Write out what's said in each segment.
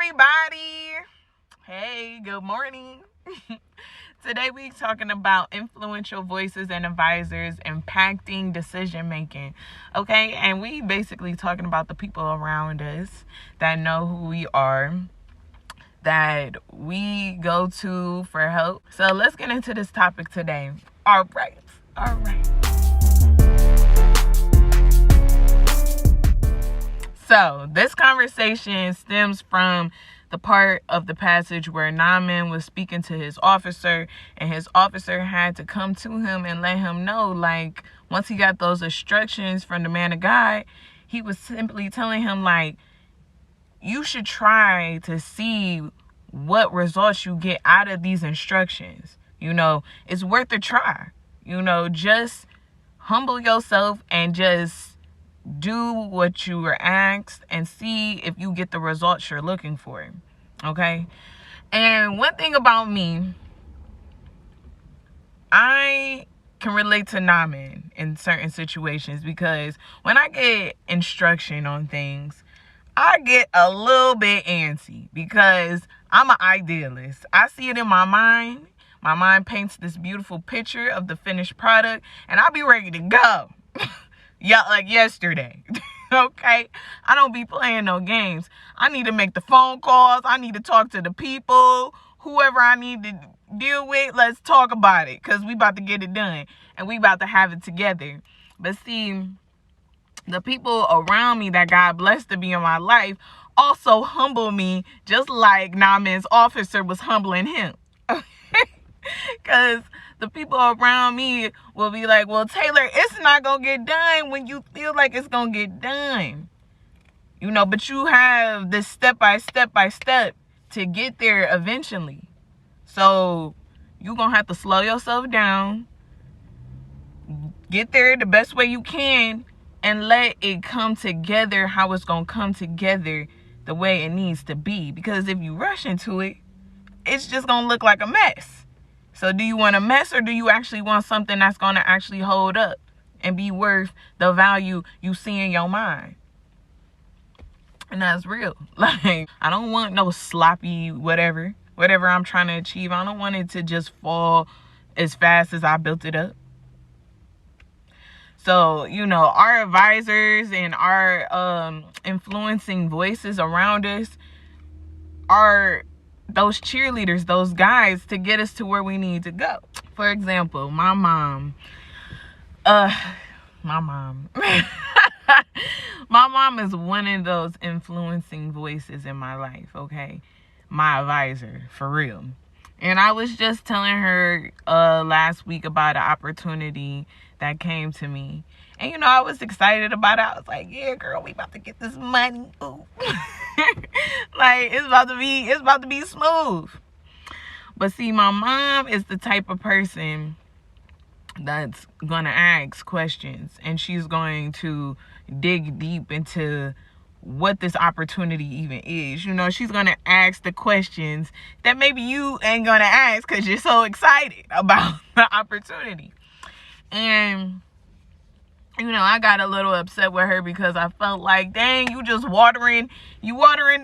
everybody. Hey, good morning. Today we're talking about influential voices and advisors impacting decision making. Okay, and we basically talking about the people around us that know who we are, that we go to for help. So let's get into this topic today. All right. So this conversation stems from the part of the passage where Naaman was speaking to his officer, and his officer had to come to him and let him know, like, once he got those instructions from the man of God, he was simply telling him, like, you should try to see what results you get out of these instructions. It's worth a try. Just humble yourself and just do what you were asked and see if you get the results you're looking for. Okay? And one thing about me, I can relate to Naaman in certain situations, because when I get instruction on things, I get a little bit antsy because I'm an idealist. I see it in my mind. My mind paints this beautiful picture of the finished product, and I'll be ready to go. Yeah, like yesterday. Okay? I don't be playing no games. I need to make the phone calls. I need to talk to the people. Whoever I need to deal with, let's talk about it, because we about to get it done and we about to have it together. But see, the people around me that God blessed to be in my life also humble me, just like Naaman's officer was humbling him. Because the people around me will be like, well, Taylor, it's not going to get done when you feel like it's going to get done. But you have this step by step to get there eventually. So you're going to have to slow yourself down, get there the best way you can, and let it come together how it's going to come together the way it needs to be. Because if you rush into it, it's just going to look like a mess. So do you want a mess, or do you actually want something that's going to actually hold up and be worth the value you see in your mind? And that's real. Like, I don't want no sloppy whatever I'm trying to achieve. I don't want it to just fall as fast as I built it up. So, our advisors and our influencing voices around us are those cheerleaders, those guys to get us to where we need to go. For example, my mom. My mom is one of those influencing voices in my life, okay? My advisor, for real. And I was just telling her last week about an opportunity that came to me. And, I was excited about it. I was like, yeah, girl, we about to get this money. Ooh. Like, it's about to be smooth. But see, my mom is the type of person that's going to ask questions. And she's going to dig deep into what this opportunity even is. She's going to ask the questions that maybe you ain't going to ask because you're so excited about the opportunity. And I got a little upset with her because I felt like, dang, you watering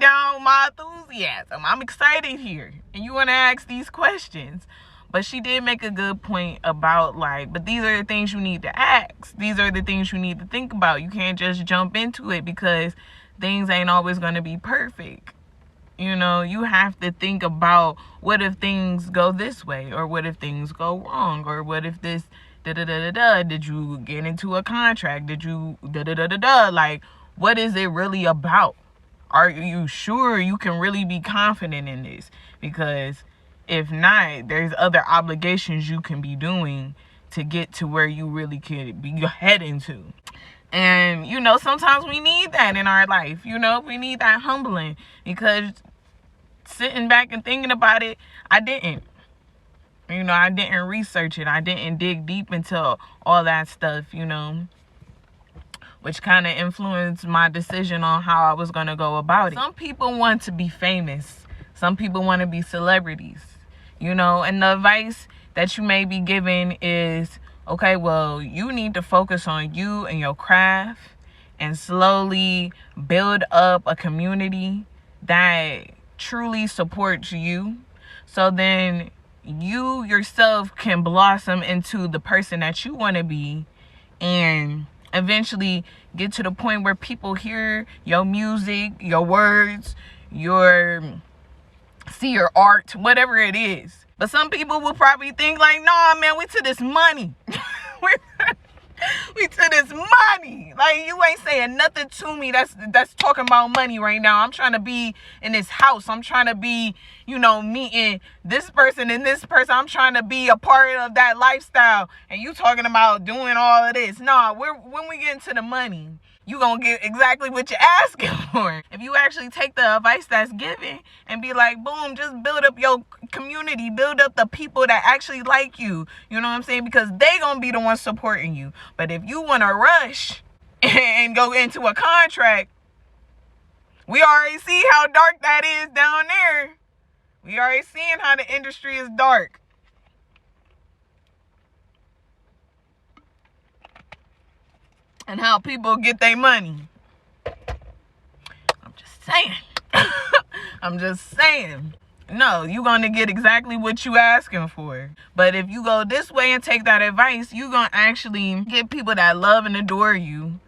down my enthusiasm. I'm excited here, and you want to ask these questions. But she did make a good point about, like, but these are the things you need to ask. These are the things you need to think about. You can't just jump into it because things ain't always going to be perfect. You have to think about, what if things go this way, or what if things go wrong, or what if this did you get into a contract, did you like, what is it really about? Are you sure you can really be confident in this? Because if not, there's other obligations you can be doing to get to where you really could be heading to. And sometimes we need that in our life. We need that humbling, because sitting back and thinking about it, I didn't research it. I didn't dig deep into all that stuff, which kind of influenced my decision on how I was going to go about it. Some people want to be famous. Some people want to be celebrities, and the advice that you may be given is, okay, well, you need to focus on you and your craft and slowly build up a community that truly supports you. So then you yourself can blossom into the person that you want to be, and eventually get to the point where people hear your music, your words, see your art, whatever it is. But some people will probably think like, nah, man, we to this money. we to this money. Like, you ain't saying nothing to me that's talking about money right now. I'm trying to be in this house. I'm trying to be, meeting this person and this person. I'm trying to be a part of that lifestyle. And you talking about doing all of this. Nah, when we get into the money, you gonna get exactly what you're asking for. If you actually take the advice that's given and be like, boom, just build up your community, build up the people that actually like you. You know what I'm saying? Because they gonna be the ones supporting you. But if you wanna rush and go into a contract, we already see how dark that is down there. We already seeing how the industry is dark. And how people get their money. I'm just saying. I'm just saying. No, you're going to get exactly what you asking for. But if you go this way and take that advice, you're going to actually get people that love and adore you.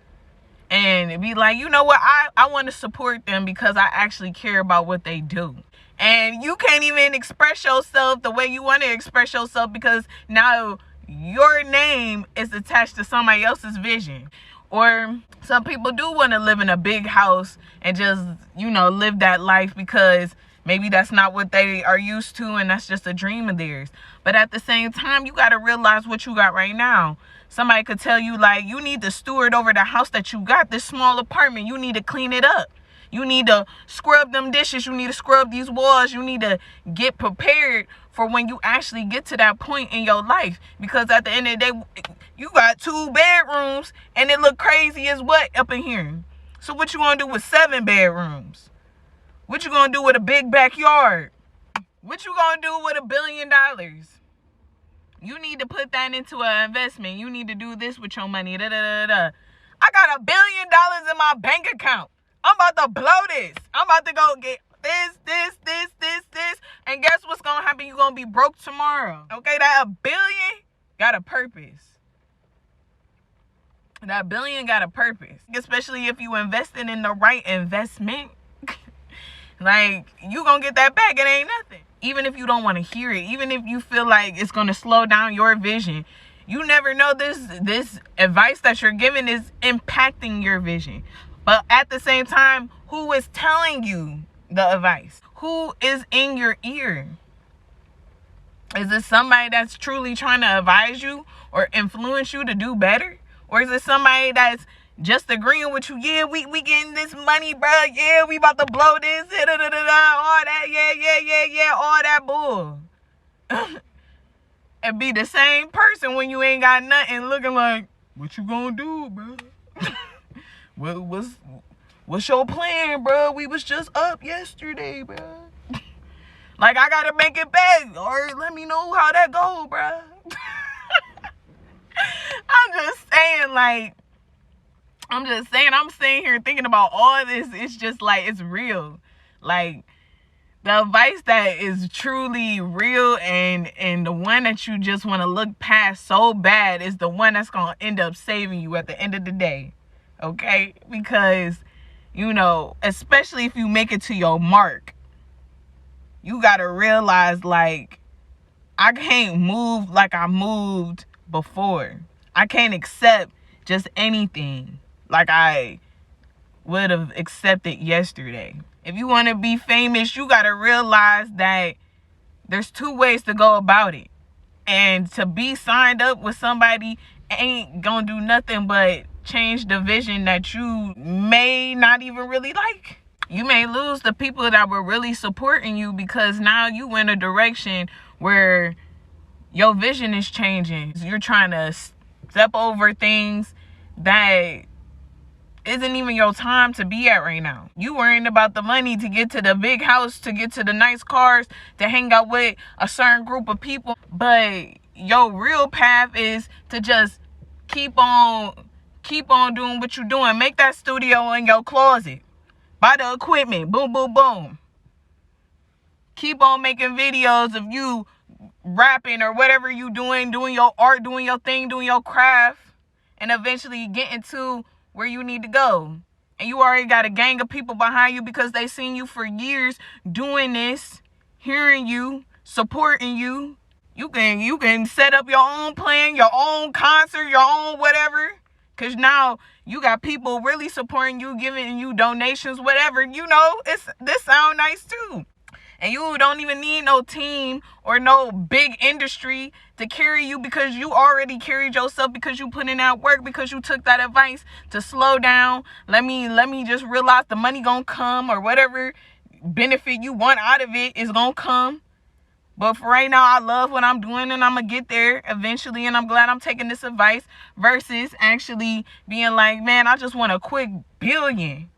And be like, you know what? I want to support them because I actually care about what they do. And you can't even express yourself the way you want to express yourself because now your name is attached to somebody else's vision. Or some people do want to live in a big house and just, live that life because maybe that's not what they are used to and that's just a dream of theirs. But at the same time, you got to realize what you got right now. Somebody could tell you, like, you need to steward over the house that you got, this small apartment. You need to clean it up. You need to scrub them dishes. You need to scrub these walls. You need to get prepared for when you actually get to that point in your life. Because at the end of the day, you got 2 bedrooms and it look crazy as what up in here. So what you gonna do with 7 bedrooms? What you gonna do with a big backyard? What you gonna do with $1 billion? You need to put that into an investment. You need to do this with your money. I got $1 billion in my bank account. I'm about to blow this. I'm about to go get this. And guess what's going to happen? You're going to be broke tomorrow. Okay, that $1 billion got a purpose. That $1 billion got a purpose. Especially if you invested in the right investment. Like, you going to get that back. It ain't nothing. Even if you don't want to hear it. Even if you feel like it's going to slow down your vision. You never know this advice that you're giving is impacting your vision. But at the same time, who is telling you the advice? Who is in your ear? Is it somebody that's truly trying to advise you or influence you to do better? Or is it somebody that's just agreeing with you? Yeah, we getting this money, bro. Yeah, we about to blow this. All that. Yeah. All that bull. And be the same person when you ain't got nothing looking like, what you gonna do, bro? What's your plan, bro? We was just up yesterday, bro. Like, I gotta make it back, or let me know how that go, bro. I'm sitting here thinking about all this. It's just like, it's real. Like, the advice that is truly real and the one that you just want to look past so bad is the one that's going to end up saving you at the end of the day. Okay? Because, especially if you make it to your mark, you got to realize, like, I can't move like I moved before. I can't accept just anything like I would have accepted yesterday. If you want to be famous, you got to realize that there's 2 ways to go about it. And to be signed up with somebody ain't gonna do nothing but change the vision that you may not even really like. You may lose the people that were really supporting you because now you in a direction where your vision is changing. You're trying to step over things that isn't even your time to be at right now. You worrying about the money to get to the big house, to get to the nice cars, to hang out with a certain group of people. But your real path is to just keep on doing what you're doing. Make that studio in your closet. Buy the equipment. Boom, boom, boom. Keep on making videos of you rapping or whatever you doing your art, doing your thing, doing your craft, and eventually getting to where you need to go. And you already got a gang of people behind you because they seen you for years doing this, hearing you, supporting you. You can set up your own plan, your own concert, your own whatever. Cause now you got people really supporting you, giving you donations, whatever. This sound nice too. And you don't even need no team or no big industry to carry you, because you already carried yourself, because you put in that work, because you took that advice to slow down. Let me just realize the money gonna come, or whatever benefit you want out of it is gonna come. But for right now, I love what I'm doing, and I'm gonna get there eventually, and I'm glad I'm taking this advice versus actually being like, man, I just want a quick billion.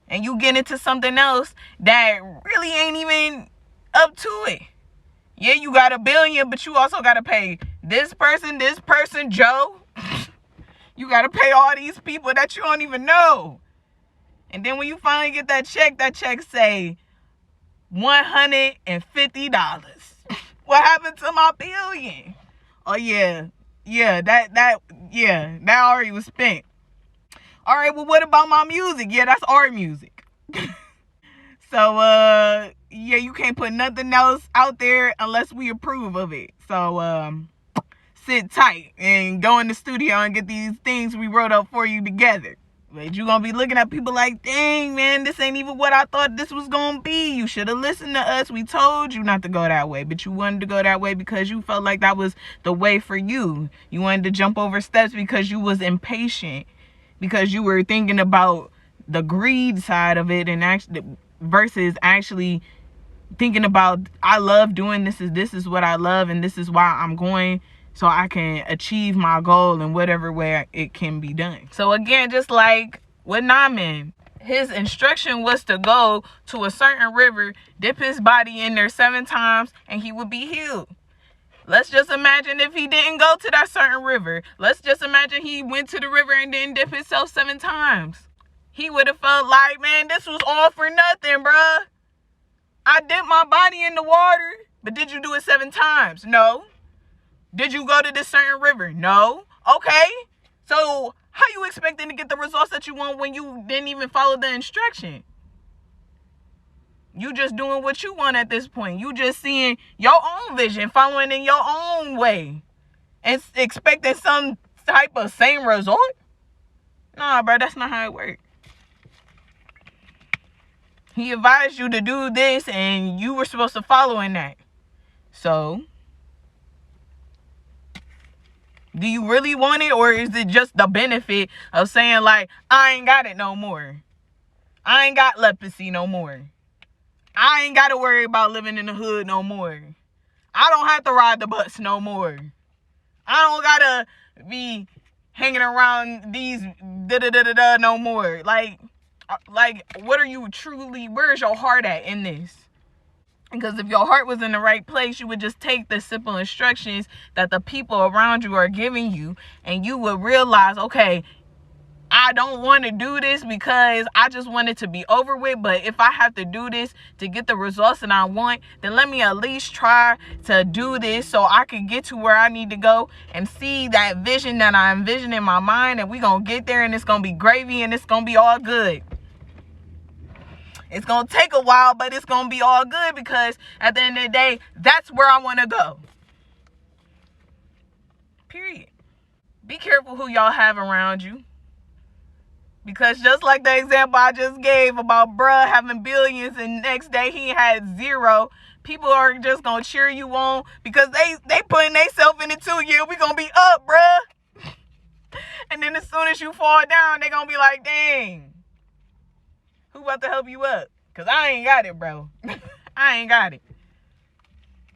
And you get into something else that really ain't even up to it. Yeah, you got $1 billion, but you also got to pay this person, Joe. You got to pay all these people that you don't even know. And then when you finally get that check say $150. What happened to my $1 billion? Oh yeah, that already was spent. All right, well, what about my music? Yeah, that's art music. So, yeah, you can't put nothing else out there unless we approve of it. So, sit tight and go in the studio and get these things we wrote up for you together. But you're going to be looking at people like, dang, man, this ain't even what I thought this was going to be. You should have listened to us. We told you not to go that way, but you wanted to go that way because you felt like that was the way for you. You wanted to jump over steps because you was impatient, because you were thinking about the greed side of it, and actually versus actually thinking about, I love doing this is what I love, and this is why I'm going, so I can achieve my goal in whatever way it can be done. So again, just like with Naaman, his instruction was to go to a certain river, dip his body in there 7 times, and he would be healed. Let's just imagine if he didn't go to that certain river. Let's just imagine he went to the river and didn't dip himself 7 times. He would have felt like, man, this was all for nothing, bruh. I dipped my body in the water, but did you do it 7 times? No. Did you go to this certain river? No. Okay. So how you expecting to get the results that you want when you didn't even follow the instruction? You just doing what you want at this point. You just seeing your own vision, following in your own way, and expecting some type of same result? Nah, bro, that's not how it works. He advised you to do this, and you were supposed to follow in that. So, do you really want it, or is it just the benefit of saying, like, I ain't got it no more? I ain't got leprosy no more. I ain't got to worry about living in the hood no more. I don't have to ride the bus no more. I don't got to be hanging around these da-da-da-da-da no more. Like, what are you truly, where's your heart at in this? Because if your heart was in the right place, you would just take the simple instructions that the people around you are giving you, and you would realize, okay, I don't want to do this because I just want it to be over with. But if I have to do this to get the results that I want, then let me at least try to do this so I can get to where I need to go and see that vision that I envision in my mind. And we're going to get there, and it's going to be gravy, and it's going to be all good. It's going to take a while, but it's going to be all good, because at the end of the day, that's where I want to go. Period. Be careful who y'all have around you. Because just like the example I just gave about bruh having billions and next day he had 0, people are just going to cheer you on because they putting themselves in it too. Yeah, we going to be up, bruh. And then as soon as you fall down, they going to be like, dang, who about to help you up? Because I ain't got it, bro. I ain't got it.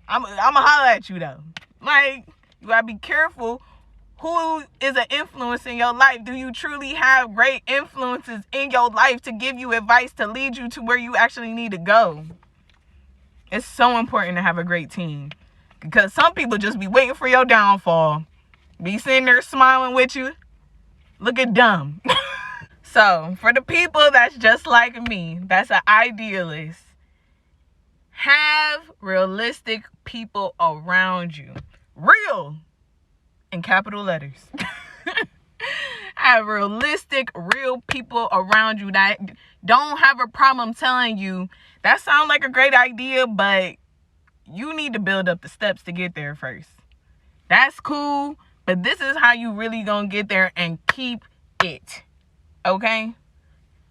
I'm going to holler at you, though. Like, you got to be careful. Who is an influence in your life? Do you truly have great influences in your life to give you advice to lead you to where you actually need to go? It's so important to have a great team, because some people just be waiting for your downfall. Be sitting there smiling with you, looking dumb. So for the people that's just like me, that's an idealist, Have realistic people around you. Real in capital letters. Have realistic, real people around you that don't have a problem telling you that sounds like a great idea, but you need to build up the steps to get there first. That's cool, but this is how you really gonna get there and keep it. Okay?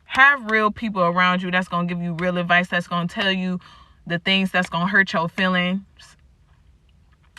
Have real people around you that's gonna give you real advice, that's gonna tell you the things that's gonna hurt your feelings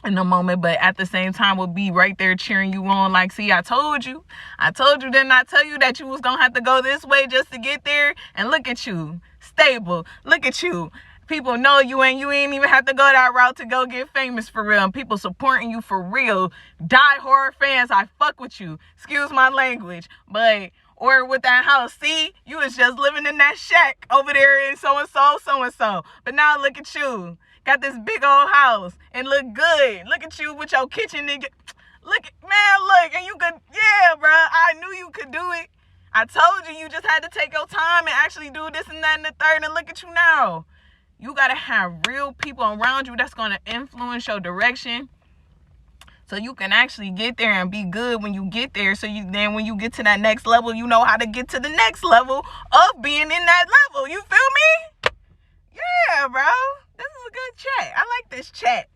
in the moment, but at the same time will be right there cheering you on, like, see, I told you, didn't I tell you that you was gonna have to go this way just to get there? And look at you, stable. Look at you. People know you ain't even have to go that route to go get famous for real. And people supporting you for real. Die hard fans, I fuck with you. Excuse my language. But, or with that house, see, you was just living in that shack over there in so-and-so. But now look at you. Got this big old house and look good. Look at you with your kitchen. And look, and you could, yeah, bro. I knew you could do it. I told you, you just had to take your time and actually do this and that and the third. And look at you now. You got to have real people around you that's going to influence your direction, so you can actually get there and be good when you get there. So then when you get to that next level, you know how to get to the next level of being in that level. You feel me? Yeah, bro. This is a good chat. I like this chat.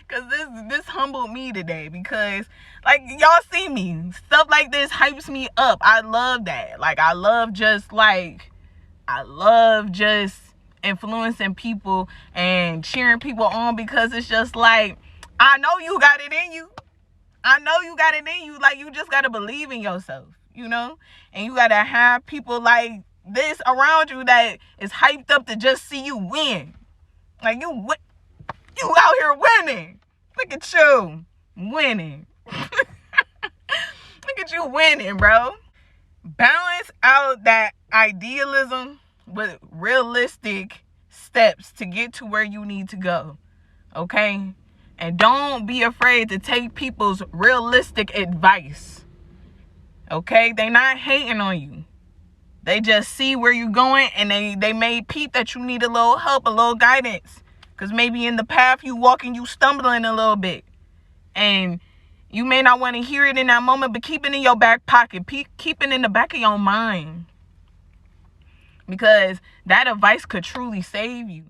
Because this humbled me today. Because, like, y'all see me. Stuff like this hypes me up. I love that. Like, I love just influencing people and cheering people on, because it's just like, I know you got it in you. Like, you just got to believe in yourself, you know? And you got to have people like this around you that is hyped up to just see you win. Like, you out here winning. Look at you winning. Look at you winning, bro. Balance out that idealism with realistic steps to get to where you need to go. Okay? And don't be afraid to take people's realistic advice. Okay? They not hating on you. They just see where you're going, and they may peep that you need a little help, a little guidance. Because maybe in the path you walking, you stumbling a little bit. And you may not want to hear it in that moment, but keep it in your back pocket. Keep it in the back of your mind. Because that advice could truly save you.